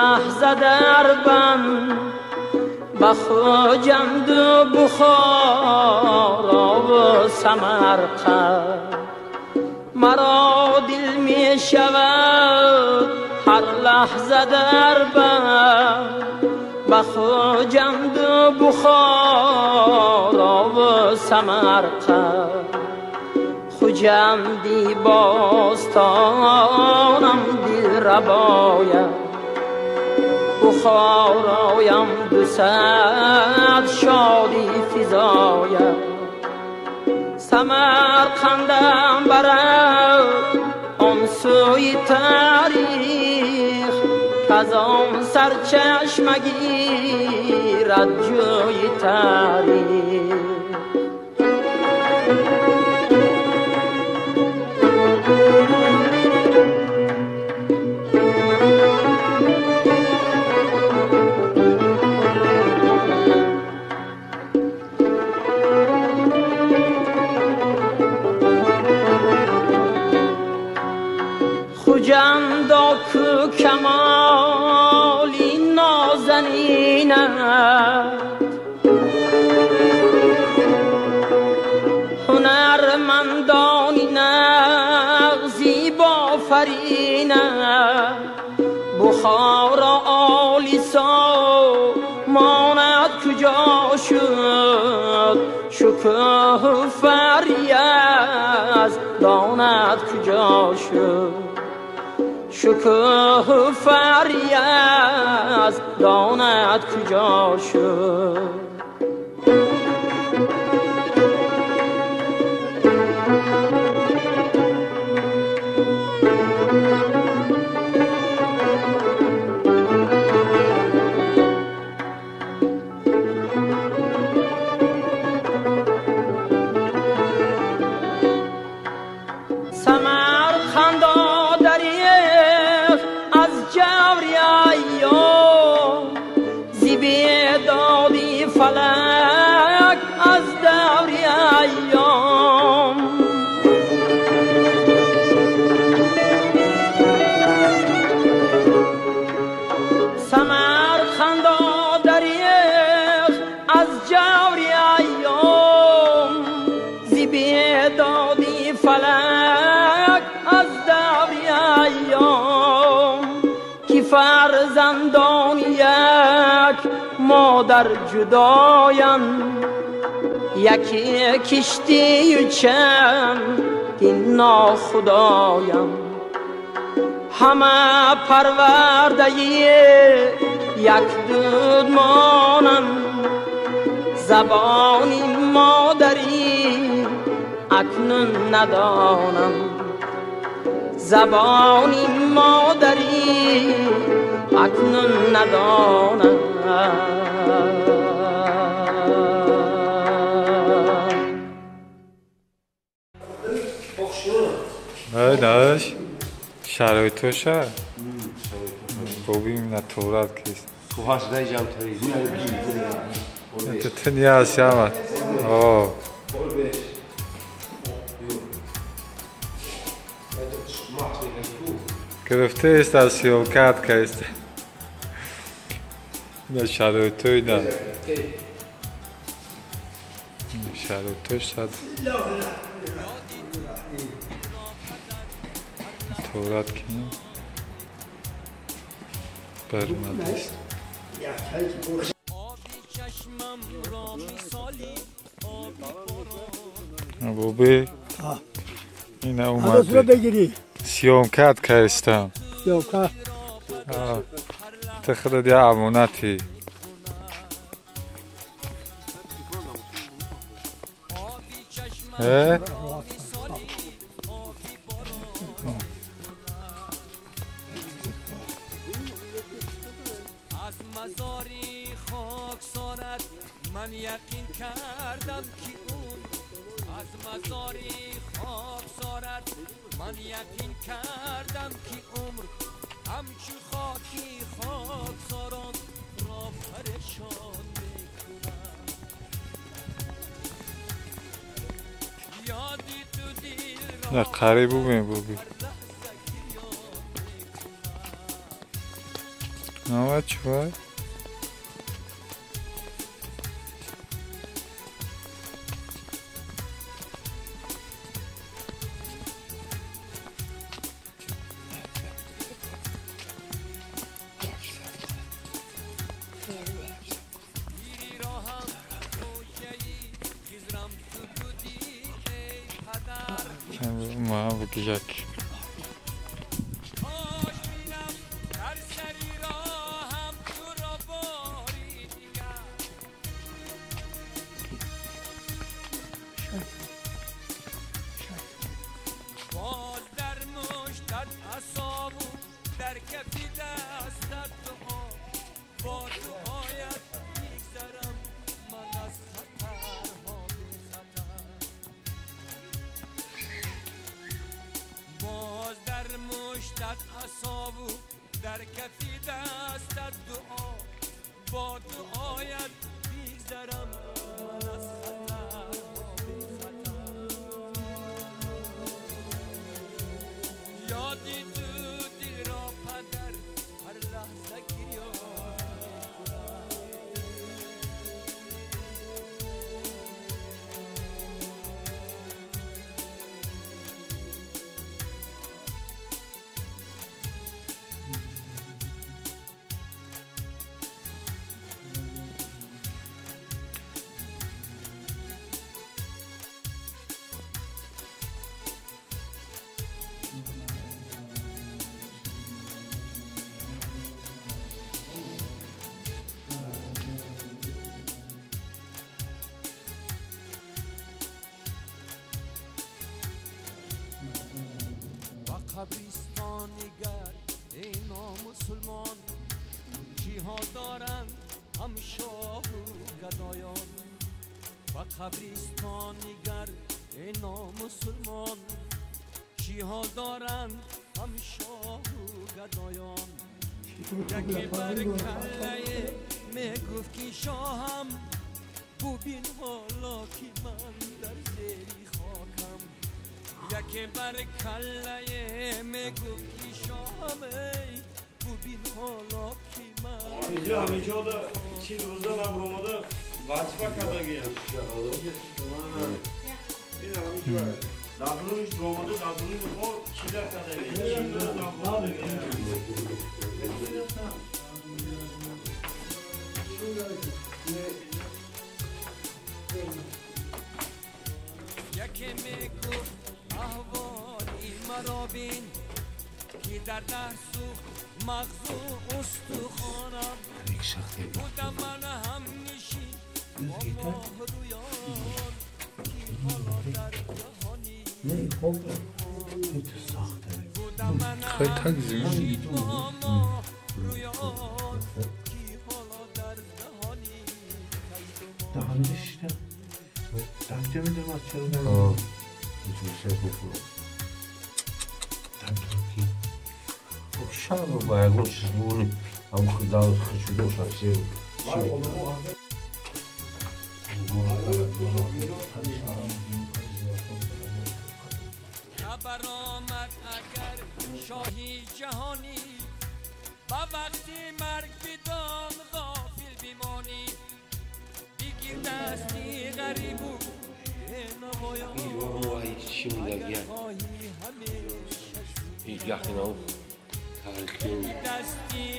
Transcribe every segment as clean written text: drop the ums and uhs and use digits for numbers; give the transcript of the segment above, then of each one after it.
لحظه در بم بخوجند و بخارا و سمرقند مرا دل می شود هر لحظه در بم بخوجند و بخارا و سمرقند خوجندی باستانم دل رباید بخارایم دوصد شادی فزاید سمرقندم برد آن سوی تاریخ کز آن سرچشمه گیرد جوی تاریخ خوجندا کو کمالی نازنینند هنرمندانی نغزی بافرینند بخارا عالی سامانت کجا شد شکوه فریض دانت کجا شد شکوه فریض دانت کجا شد فلک از دوری ایام سمرقند دریغ از جوری ایام زی بیدادی فلک از دوری ایام کی فرزندان یک مادر جدایم یکی کشتی و چند این ناخدایم همه پرورده یک دود مانند زبانی مادری اکنون ندانم زبانی مادری اکنون ندانم داداش شرایط تو شد ببین نتورات کیست تو هست دیجام تری تو تنی هست یامد آه گرفته است از سیوکات که است نه شرایط توی نه شرایط توی شد تورات کنیم برمده است بوبی اینه اومده سیومکت که استم سیومکت تخرد یا امونتی از مزاری خاک سارد من یقین کردم که اون از مزاری خاک سارد من یقین کردم که عمر همچو خاکی خاک ساران را پریشان میکنم یادی تو دل نه قریبو می بوبی نوات شوي ما بگیجک عصابو در کفی دستت دعا با دعایت بیگذرم من از خطر بی خطر یادی تو دل را پدر هر لحظه گریان قبرستان نگر ای نامسلمان کیها دارند هم شاه و گدایان و قبرستان نگر ای نامسلمان کیها دارند هم شاه و گدایان یکی بر کله میگفت که شاهم ببین حالا که من در زیر خاکم یکی بر کله میگفت که شاهمه ببین حالا که من اینجا همیشه دا چی روزه نبرومده وظیفه کده گیم این همیشه دادونش برومده دادونش بخور چی در کده گیم چی روزه نبرومده یکی میگفت احوالی مرا بین که در سوخت مغزو استخوانم بودم من هم نشین با ماه رویان که حالا در جهانی بودم من هم نشین با ماه رویان که حالا در جهانی دهانش دمجه میدونم از چرا نمید میتونشه بفرو دمجه خب شب رو باید اون چیز بونی هم خدا خشوده و شخصی خبر آمد اگر شاهی جهانی با وقتی مرگ بدان غافل بیمانی بگیر دستی غریبو نمایان اگر خواهی هیچ وقتی نو تاریخی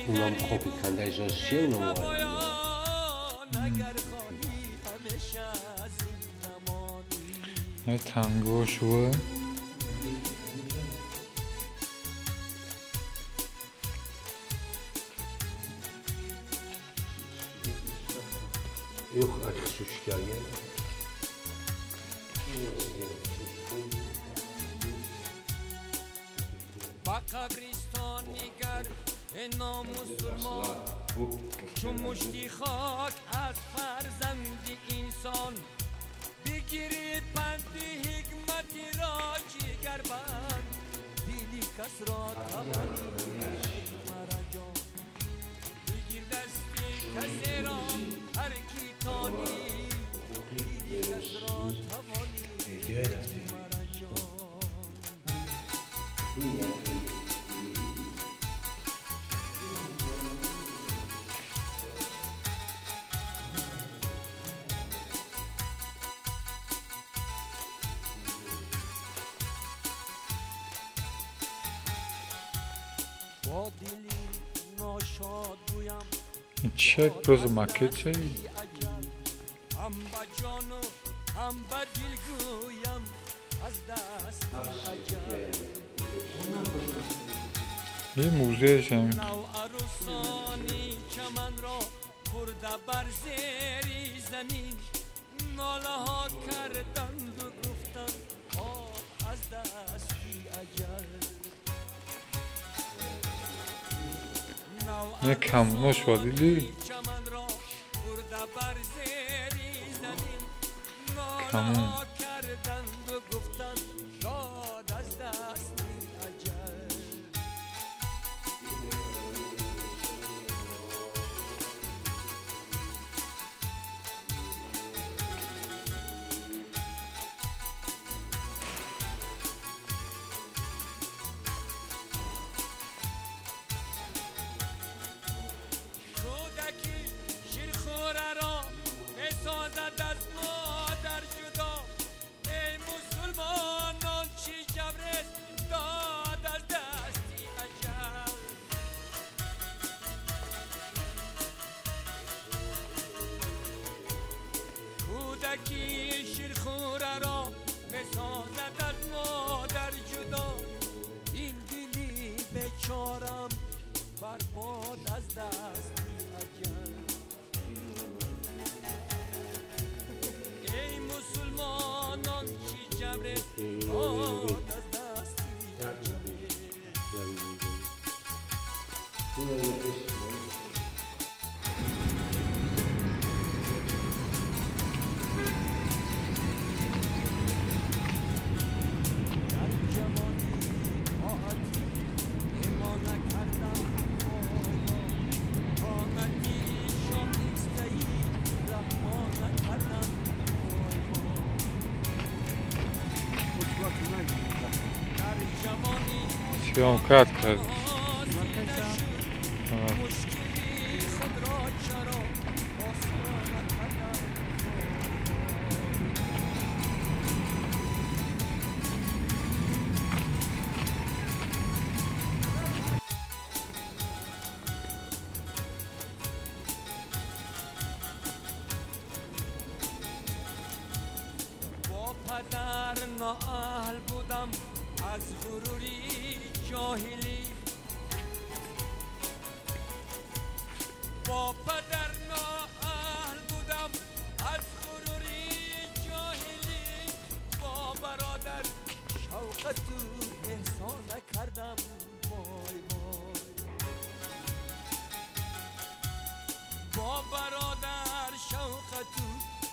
اونم خوبی کنده اجاز چیه نمایان اگر خواهی همیشه از این نمانی تنگو شوه yok açık suç gelgen با قبرستان نگر نامسلمان چون مشتی خاک از فرزند انسان بگیری پند حکمتی را جگر بند دیلی کس را توانی مرجان بگیر دستی کسی را هر کی تانی دیلی کس را توانی مرجان با دلی ناشاد گویم چه روز مکه چه هم با جان و هم با دل گویم از دست اجل یه موزه شم نو عروسانی چمن را برده بر زیر زمین ناله ها کردند و گفتند آه از دستی اجل نه کموناش وادیدی چمن را برده بر زیر زمین کمون. ناله ها کردند و گفتند شاد از دستی اجل کودکی شیرخوره را بسازد از مادر جدا ای مسلمانان چی جبرت داد از دستی اجل کودکی شیرخوره را بسازد از مادر جدا این دلی بیچارم برباد از دستی اجل ای مسلمانان چی جبرت داد از دستی اجل در جوانی طاعتی ایمان نکردم طاقتی شایسته‌ای رها نکردم در جوانی سیام کت کرد مشکلی خود را چرا آسان نکردم با پدر نااهل بودم از غروری جاهلی با پدر نااهل بودم از غروری جاهلی با برادر شوق تو احسان نکردم وای وای با برادر شوق تو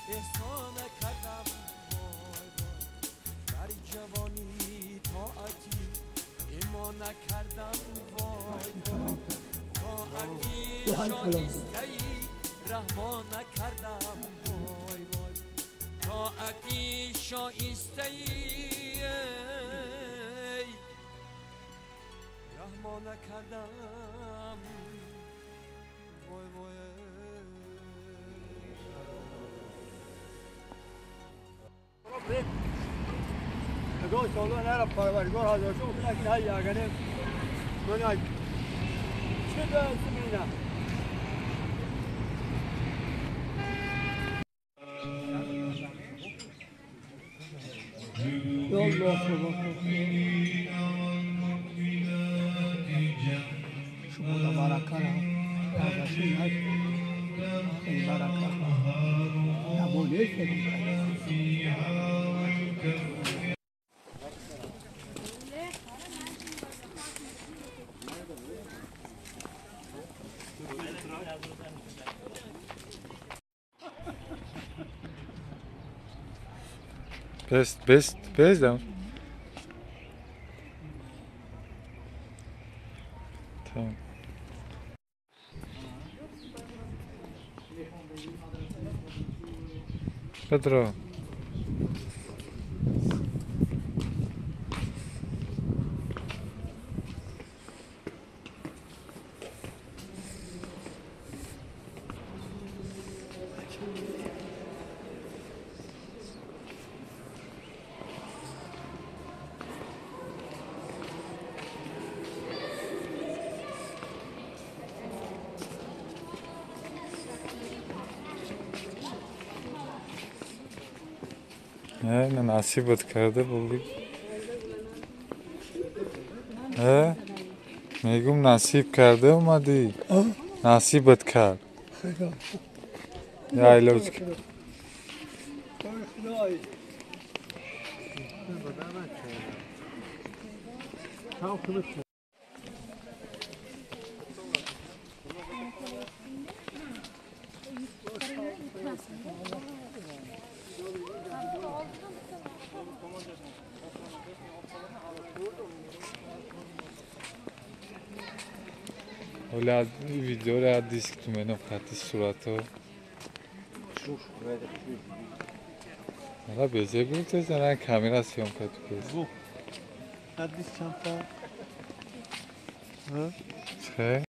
احسان نکردم وای وای در جوانی طاعتی ایمان نکردم وای وای طاعتی شایسته‌ای رها نکردم وای وای طاعتی شایسته‌ای رها نکردم وای وای نگاه سالو نرم پروردگار حاضر شو لكن هيا غنم مناج شده سمينا يلا شو بركة هذا شيء بركة أبو ليش Best down. Tamam. Pedro. Ne nasip etkardı bulduk. He? Megum nasip kardı mı değil? Nasip etkar. Ya ile uçk. Ola video ra disk tu meno khati surato. Hala beze gurte zana kamera syomka tu kes. Hadis çanta. Che?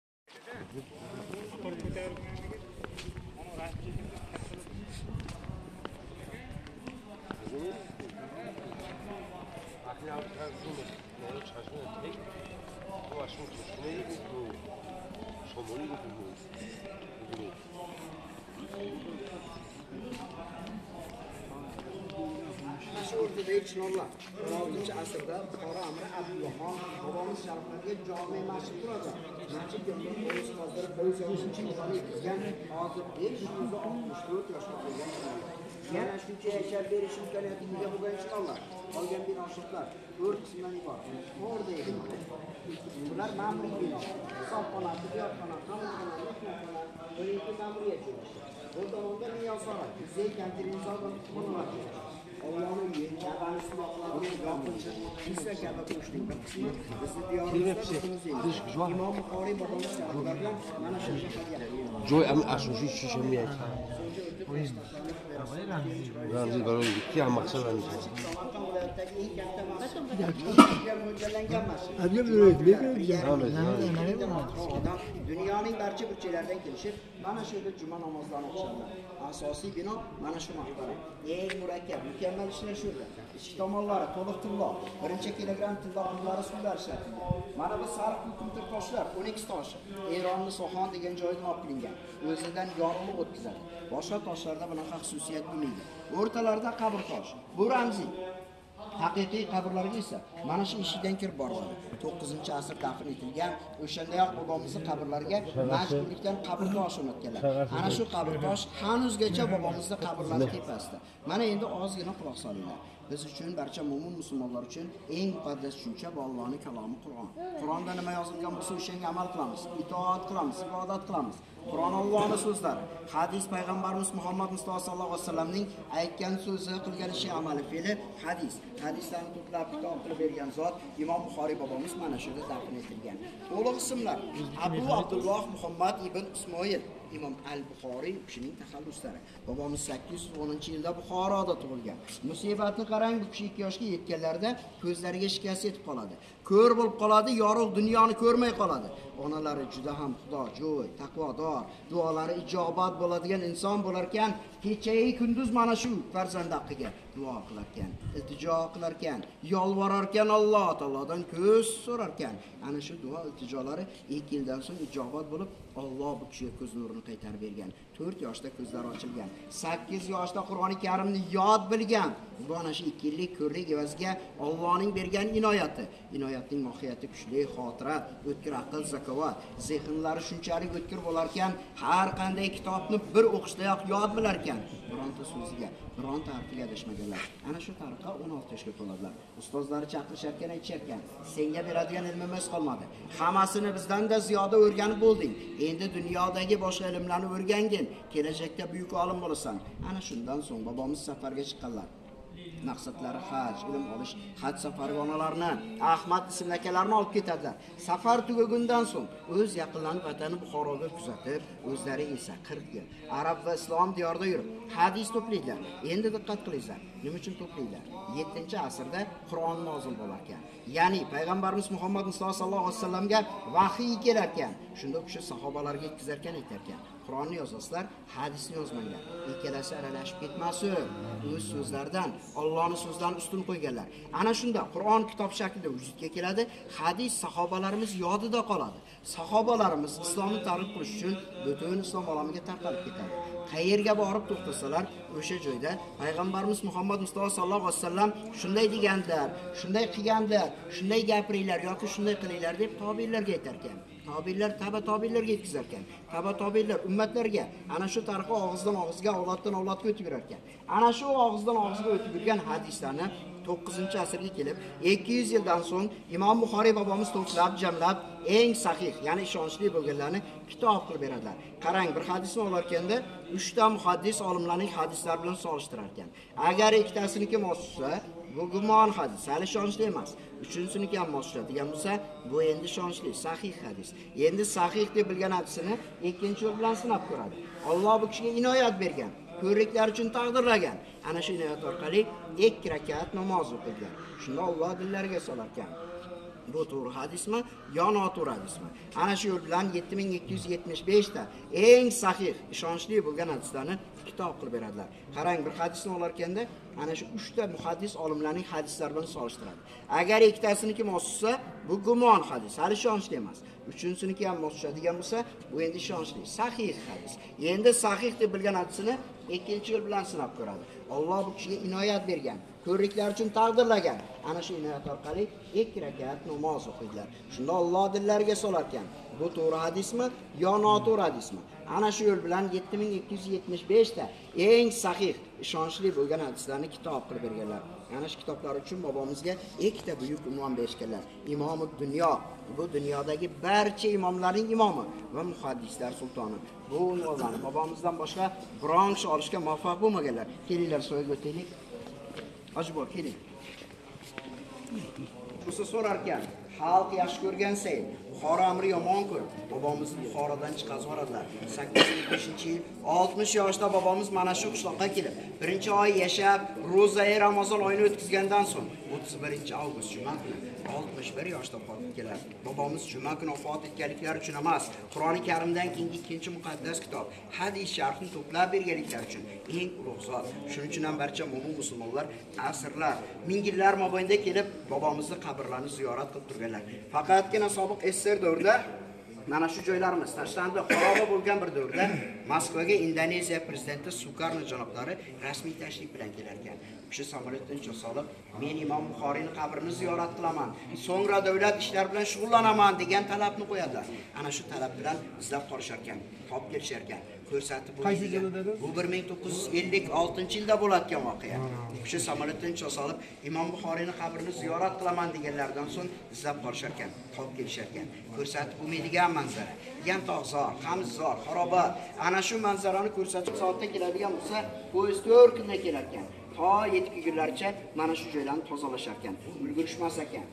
O'rtada Echinollar 16-asrda Buxoro amiri Abdullohon bobomiz shariflarga jome masjid quradi. Masjid yonida o'z hozirib o'z yoshinchi yillarga kirgan hozir 564 yoshga kelgan. Yana shuncha yashab berish imkoniyatiga bo'lgan insonlar, qolgan binoshotlar 4 qismdan iborat. To'g'ri deydi. Bular ma'muriy bino, hisobxona, tijoratxona, qamoqxona, mehmonxona, birinchi ma'muriyat joylashgan. Bu tomonda Niyozora, muzey, konferensiya va kutubxonalar joylashgan. Allah'ın üyeyi, Kabe'nin sınavlarını yapınca, İsa Kabe koştuğun bir kısmı, bizi diyorumuzda kısmımız İmam Bukhari babamız şartlarla, bana şaşırtlar yapıyor. Joy ama aşırı şişemeye. Ramzi barın gitti ama maksat Ramzi. Samarkand viloyatidagi eng katta masjid. Mo'ljallangan masjid. Dunyoning barcha burchaklaridan kelishib, mana shu yerda juma namozlarini o'qishadi. Asosiy bino mana shu maqbara. Eng murakkab, mukammal ishlar shu yerda. Ichki tomonlari to'liq tilloq, 1 kilogramm tilloq pullari suvlar ishlatilgan. Mana bu sariq qumtir toshlar 12 tosh. Eronning Soxon degan joyidan olib kelingan. O'zidan yorug'lik o'tkazadi. Boshqa toshlarda bunaqa xususiyat bo'lmaydi. O'rtalarida qabr tosh. Bu ramziy. Haqiqiy qabrlarga esa mana shu eshikdan kirib boriladi. 9-asr dafn etilgan, o'shandayoq bobomizning qabrlariga majburlikdan qabr toshi o'rnatganlar. Ana shu qabr tosh hanuzgacha bobomizning qabrlari tepasida. Mana endi ozgina quloq solinglar. Biz uchun barcha mo'min musulmonlar uchun eng muqaddas tushuncha bu Allohning kalomi Qur'on. Qur'onda nima yozilgan bo'lsa o'shanga amal qilamiz, itoat qilamiz, ibodat qilamiz. Qur'on Allohning so'zlari, hadis payg'ambarimiz Muhammad Mustafa sallallohu alayhi vasallamning aytgan so'zi, qilgan ishi, amali, fe'li hadis. Hadislarni to'plab kitob qilib bergan zot Imom Buxoriy bobomiz mana shu yerda dafn etilgan. To'liq ismlar Abu Abdulloh Muhammad ibn Ismoil İmam al-Buxoriy kishining taxalluslari. Bobomiz 810-yilda Buxoroda tug'ilgan. Musibatni qarang, bu kishi 2 yoshga yetganlarida ko'zlariga shikast yetib qoladi. Ko'r bo'lib qoladi, yorug' dunyoni ko'rmay qoladi. Onalari juda ham xudojo'y, taqvodor, duolari ijobat bo'ladigan inson bo'lar ekan, kecha-yu kunduz mana shu farzand haqqiga duo qilar ekan, iltijo qilar ekan, yolvorar ekan, Alloh taolodan ko'z so'rar ekan. Ana shu duo iltijolari 2 yildan so'ng ijobat bo'lib, Alloh bu kishiga ko'z nurini qaytarib bergan. 4 yoshda ko'zlari ochilgan. 8 yoshda Qur'oni Karimni yod bilgan. Bu ana shu 2 yillik ko'rlik evaziga Allohning bergan inoyati. Inoyatning mohiyati kuchli, xotira, o'tkir aql, zakovat, zehnlari shunchalik o'tkir bo'lar ekan, har qanday kitobni bir o'qishdayoq yod bilar ekan. Bironta so'ziga, bironta harfiga adashmaganlar. Ana shu tariqa 16 yoshga to'ladilar. Ustozlari chaqirishar ekan, aytishar ekan, senga beradigan ilmimiz qolmadi. Hammasini bizdan-da ziyoda o'rganib bo'lding. Endi dunyodagi boshqa ilmlarni o'rgangin. Kelajakda buyuk olim bo'lasan. Ana shundan so'ng bobomiz safarga chiqqanlar. Maqsadlari haj, ilm olish, haj safariga onalarni, Ahmad ismli akalarini olib ketadilar. Safar tugagundan so'ng o'z yaqinlarini vatani Buxoroga kuzatib, o'zlari esa 40 yil Arab va Islom diyorida yurib, hadis to'playdilar. Endi diqqat qilinglar. Nima uchun to'playdilar? 7-asrda Qur'on nozil bo'lar ekan. Ya'ni payg'ambarimiz Muhammad Mustafa sallallohu alayhi vasallamga vahiy kelar ekan. Shunda u kishi sahobalarga yetkazar ekan, aytar ekan. Qur'onni yozasizlar, hadisni yozmanglar. Ikkalasi aralashib ketmasin. O'z so'zlaridan Allohning so'zlarini ustun qo'yganlar. Ana shunda Qur'on kitob shaklida vujudga keladi, hadis sahobalarimiz yodida qoladi. Sahobalarimiz islomni targ'ib qilish uchun butun islom olamiga tarqalib ketadi. qayerga borib to'xtasalar, o'sha joyda payg'ambarimiz Muhammad Mustafa sallallohu alayhi vasallam shunday deganlar, shunday qilganlar, shunday gapiringlar yoki shunday qilinglar deb tobiinlarga aytar ekan. Tobiinlar tobiinlarga yetkazar ekan. Tobiinlar ummatlarga ana shu tariqa og'izdan og'izga, avloddan avlodga o'tib yurar ekan. Ana shu og'izdan og'izga o'tib yurgan hadislarni 9-asrga kelib 200 yildan so'ng Imom Buxoriy bobomiz to'plab, jamlab eng sahih, ya'ni ishonchli bo'lganlarni kitob qilib beradilar. Qarang, bir hadisni olarkanda 3 ta muhaddis olimlarning hadislari bilan solishtirar ekan. Agar ikkitasiniki mos tushsa, bu gumon hadis, hali ishonchli emas. Uchinchisiniki ham mos tushadigan bo'lsa, bu endi ishonchli, sahih hadis. Endi sahih deb bilgan hadisini ikkinchi yo'l bilan sinab ko'radi. Alloh bu kishiga inoyat bergan. Ko'rliklar uchun taqdirlagan. Ana shu inoyat orqali 2 rakat namoz o'qigan. Shunda Alloh dillariga solar ekan. Bu to'g'ri hadismi yo noto'g'ri hadismi? Ana shu yo'l bilan 7275 ta eng sahih, ishonchli bo'lgan hadislarni kitob qilib beradilar. Qarang, bir hadisni olarkanda ana shu 3 ta muhaddis olimlarning hadislari bilan solishtiradi. Agar ikkitasiniki mos tushsa, bu gumon hadis, hali ishonchli emas. Uchinchisiniki ham mos tushadigan bo'lsa, bu endi ishonchli, sahih hadis. Endi sahih deb bilgan hadisini ikkinchi yo'l bilan sinab ko'radi. Alloh bu kishiga inoyat bergan, ko'rliklar uchun taqdirlagan. Ana shu inoyat orqali 2 rakat namoz o'qiydilar. Shunda Alloh dillariga solar ekan. Bu to'g'ri hadismi yo noto'g'ri hadismi? Ana shu yo'l bilan 7275 ta eng sahih, ishonchli bo'lgan hadislarni kitob qilib berganlar. Ana shu kitoblar uchun bobomizga 2 ta buyuk unvon berishganlar. Imomud dunyo, bu dunyodagi barcha imomlarning imomi va muhaddislar sultoni. Bu unvonlarni bobomizdan boshqa biron kishi olishga muvaffaq bo'lmaganlar. Kelinglar, so'yga o'taylik. Ajbo, keling. Busa so'rar ekan, xalq yaxshi ko'rgan sayin Buxoro amri yomon ko'rib, bobomiz Buxorodan chiqazib yuboradilar. 8-yil, 60 yoshda bobomiz mana shu qishloqqa kelib, birinchi oy yashab, ro'za-i Ramazon oyini o'tkazgandan so'ng 31-avgust juma kuni 61 yoshda vafot etganlar. Bobomiz juma kuni vafot etganliklari uchun emas, Qur'oni Karimdan keyingi ikkinchi muqaddas kitob, hadis sharhni to'plab berganliklari uchun eng ulug' zot. Shuning uchun ham barcha mo'min musulmonlar asrlar, ming yillar mobaynida kelib bobomizni qabrlarini ziyorat qilib turganlar. Faqatgina sobiq SSR davrida mana shu joylarimiz tashlandi, xaroba bo'lgan bir davrda Moskvaga Indoneziya prezidenti Sukarno janoblari rasmiy tashrif bilan kelar ekan. Kishi samolyotdan solib, men Imom Buxoriyning qabrini ziyorat qilaman, so'ngra davlat ishlari bilan shug'ullanaman degan talabni qo'yadilar. Ana shu talab bilan izlab qolishar ekan, topib kelishar ekan. Ko'rsatib bo'lgan. Bu 1956-yilda bo'ladigan voqea. Kishi samolyotdan solib, Imom Buxoriyning qabrini ziyorat qilaman deganlardan so'ng izlab qolishar ekan, topib kelishar ekan. Ko'rsatib bo'lmaydigan manzara. Yantog'zor, qamzor, xaroba. Ana shu manzarani ko'rsatib soatda keladigan bo'lsa, poyezd 4 kunda kelar ekan. To 7 kunlarcha mana shu joylarni tozalashar ekan. Ulgurishmas ekan.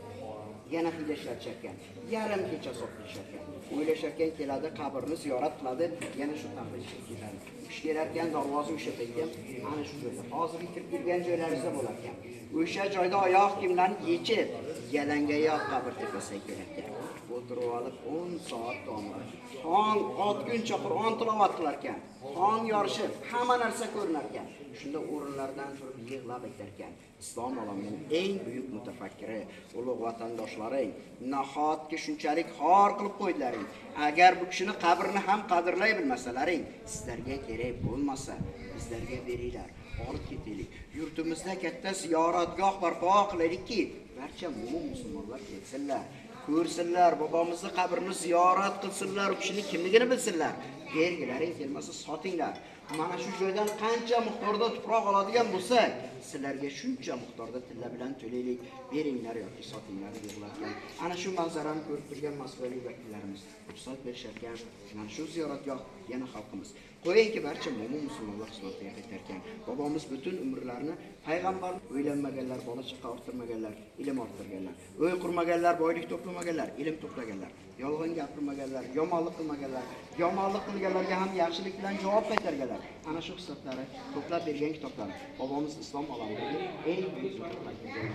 Yana hiylashlar ekan. Yarim kecha so'qishar ekan. O'ylashar ekan, keladi, qabrni ziyorat qiladi, yana shu taqdirga ketadi. Kishi kelar ekan, darvoza ushatayotgan, ana shu joyda. Hozirgi kirib kelgan joylaringizda bo'lar ekan. O'sha joyda oyoq kiyimlarni yechib, yalangoyoq qabr tepasiga kelar ekan. O'tirib olib 10 soat davomida tong otguncha Qur'on tilovat qilar ekan. Tong yorishib, hamma narsa ko'rinar ekan. Shunda o'rinlardan turib yig'lab aytar ekan: Islom olamining eng buyuk mutafakkiri, ulug' vatandoshlaring, nahotki shunchalik xor qilib qo'ydilaring. Agar bu kishini qabrini ham qadrlay bilmasalaring, sizlarga kerak bo'lmasa, bizlarga beringlar, olib ketaylik. Yurtimizda katta ziyoratgoh barpo qilaylikki, barcha mo'min musulmonlar kelsinlar, ko'rsinlar, bobomizni qabrini ziyorat qilsinlar, u kishining kimligini bilsinlar. Belgilaring kelmasa sotinglar. Mana shu joydan qancha miqdorda tuproq oladigan bo'lsak, sizlarga shuncha miqdorda tilla bilan to'laylik, beringlar yoki sotinglar yig'latgan. Ana shu manzarani ko'rib turgan mas'uliyat vakillarimiz ruxsat berisharkan. Mana shu ziyoratgoh yana xalqimiz. Qo'yingki, barcha mo'min musulmonlar xizmatiga qaytarkan. Bobomiz butun umrlarini payg'ambar o'ylanmaganlar, bola chaqa orttirmaganlar, ilm orttirganlar. O'y qurmaganlar, boylik to'plamaganlar, ilm to'plaganlar. Yolg'on gapirmaganlar, yomonlik qilmaganlar, yomonlik qilganlarga ham yaxshilik bilan javob qaytarganlar. Ana shu hisoblari to'plab bergan kitoblar bobomiz islom olamidagi eng buyuk mutafakkir.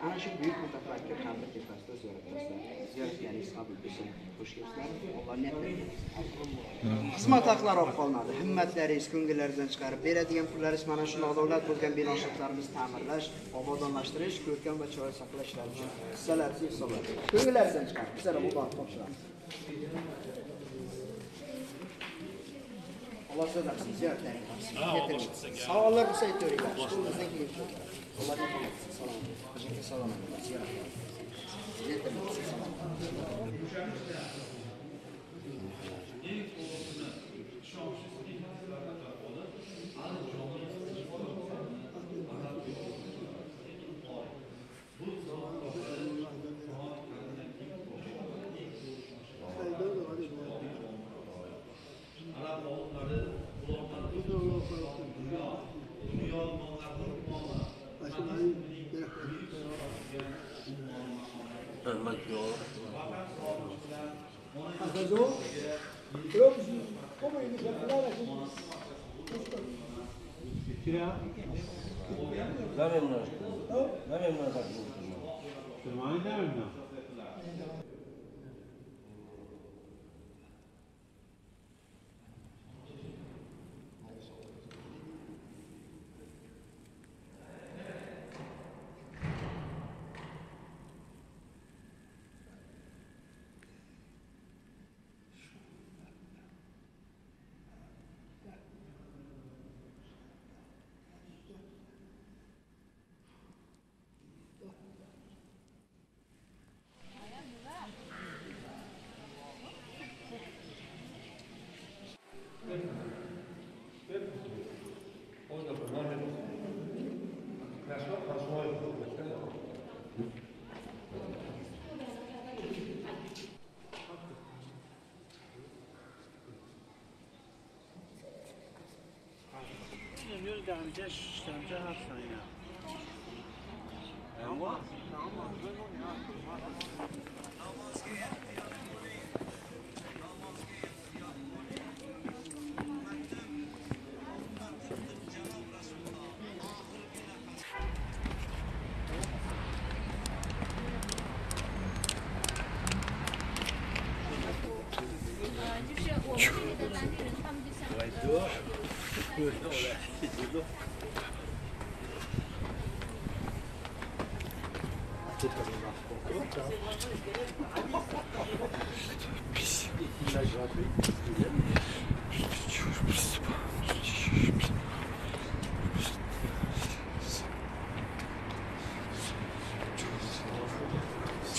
Ana shu buyuk mutafakkir qabri tepasida ziyoratlaringiz qabul bo'lsin. Xush kelibsizlar. Alloh niyat bersin. Xizmat haqlari olib qolinadi. Himmatlaringiz, ko'ngillaringizdan chiqarib beradigan pullaringiz mana shu nodavlat bo'lgan bino shaxtlarimizni ta'mirlash, obodonlashtirish, ko'rkam va chiroyli saqlash ishlari uchun hissalaringizni hisoblab, ko'ngillaringizdan chiqarib bizlarga muborak topshiramiz. Allah söylesin, ziyaret edin. Sağollar bu sayı töreyi var. Bizden gelip Allah razı olsun. Salam. Teşekkür salam. Ziyaret edin. Ziyaret edin. Salam.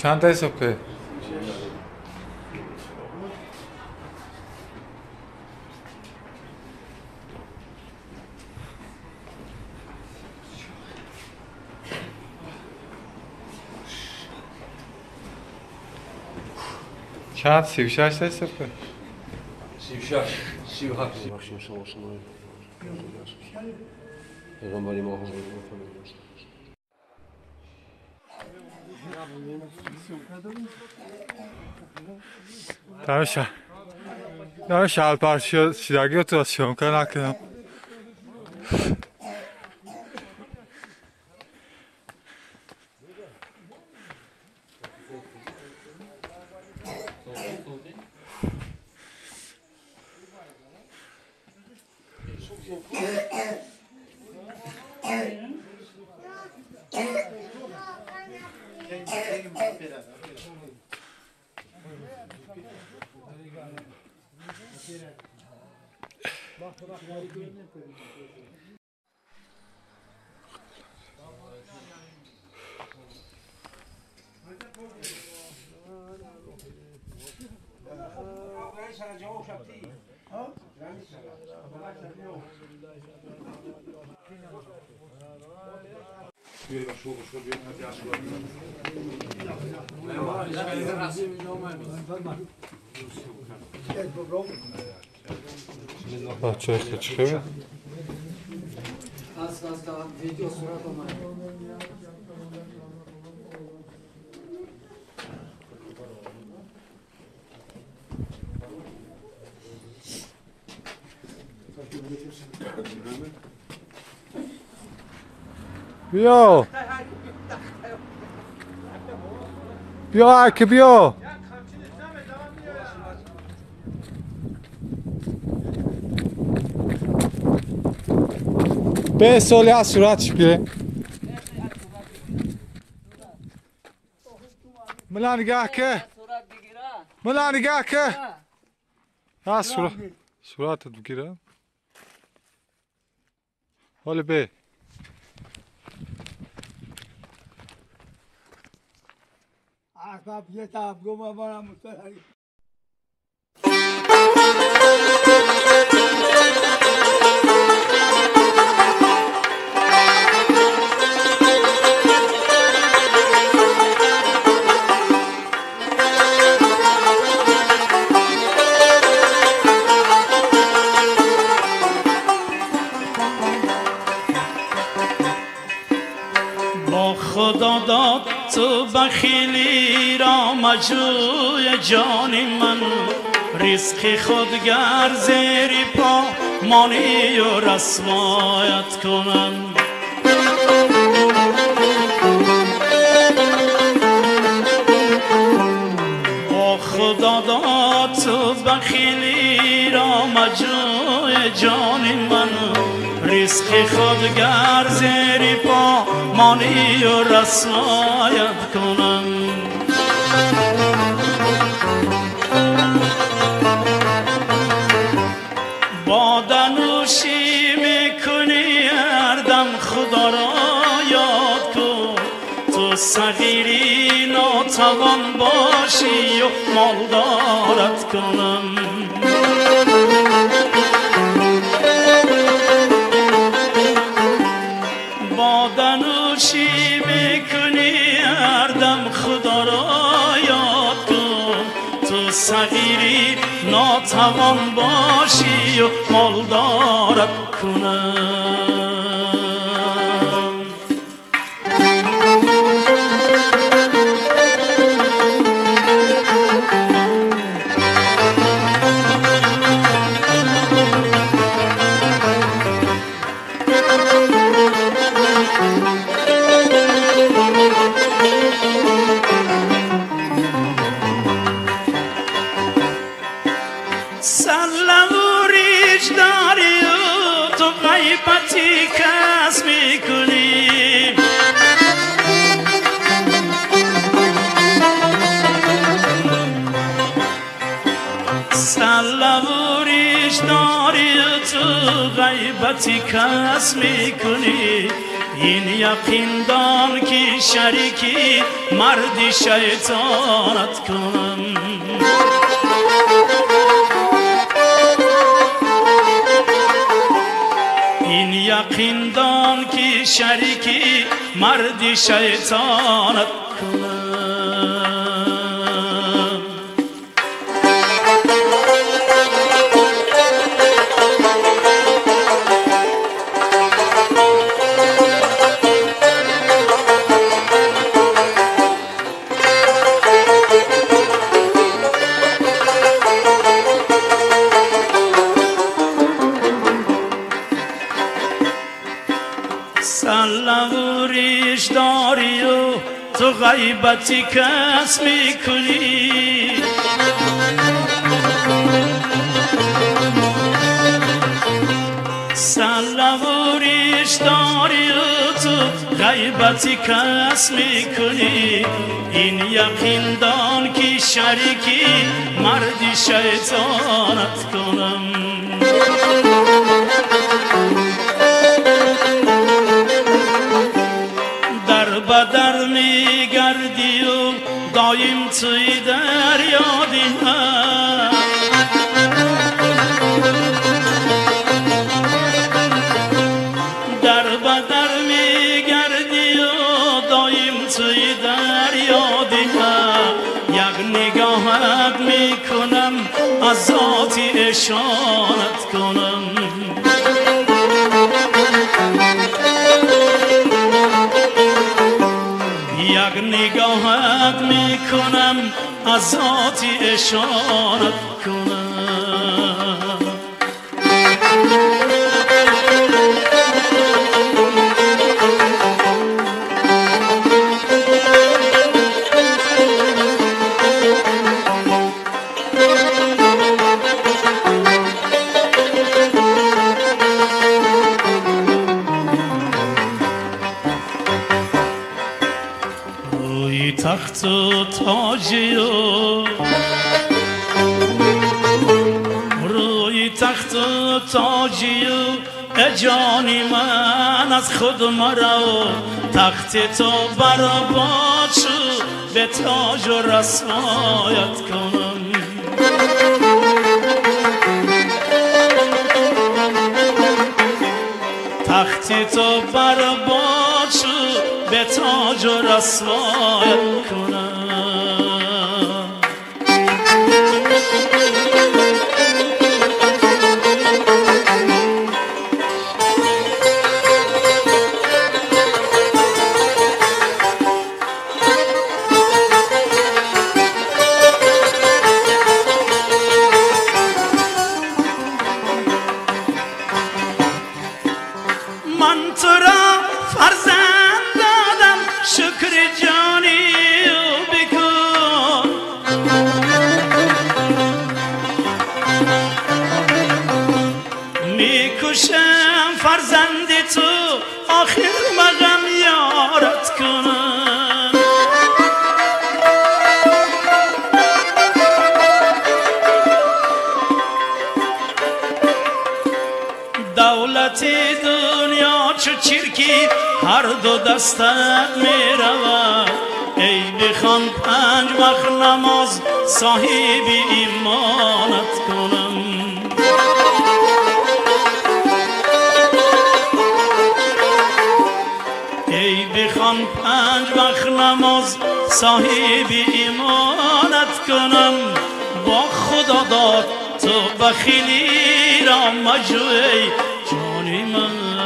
چند تا صبحه؟ چند؟ 36 تا صبحه؟ 36 37 بخشیم شما پیغمبری ما حضور دارم شلپر شیرگی رو تو شمکه نکنم بچه خیلی بید بیا بیا اکه بیا به سالی از صورتش بگیره ملا نگاه که ملا نگاه که از صورتت بگیره حالا به عقب یه تبگو ما برم مستقیم. خدا داد تو بخیلی را مجوی جان من رزق خودگر زیر پا مانی و رسوایت کنم با خدا داد تو بخیلی را مجوی جان من رزق خودگر زیر پا مانی و رسوایت کنم بادنوشی میکنی اردم خدا را یاد کن تو صغیری ناتوان باشی و مالدارت کنم بادنوشی میکنی اردم خدا را یاد کن تو صغیری ناتوان باشی و مالدارت کنم غیبتی کس میکنی سلوریش داری تو غیبتی کس میکنی این یقین دان که شریکی مردی شیطانت کنم این یقین دان که شریکی مردی شیطانت کنم سلوریش داری و تو غیبتی کس میکنی سلوریش داری و تو غیبتی کس میکنی این یقین دان که شریکی مردی شیطانت کنم بدر میگردی و دایم توی در یادی من در بدر میگردی و دایم توی در یادی من یک نگاهت میکنم از ذاتی اشارت کنم یک نگاهت میکنم از ذاتی اشارت کنم تخت و تاجی و روی تخت و تاجی و جانی من از خود مرا تخت تو برآباد شد به تاج و رسوایت کنم تخت تو برآباد شد به تاج و رسوایت کنم من تو را فرزند دادم شکر جانی بکن میکشم فرزند تو آخر مغم یارت کنم دولتی دنیا چو چرکی هر دو دستت می رود ای بخوان 5 وقت نماز صاحب ایمانت کنم ای بخوان 5 وقت نماز صاحب ایمانت کنم با خدا داد تو بخیلی را مجوی جانی من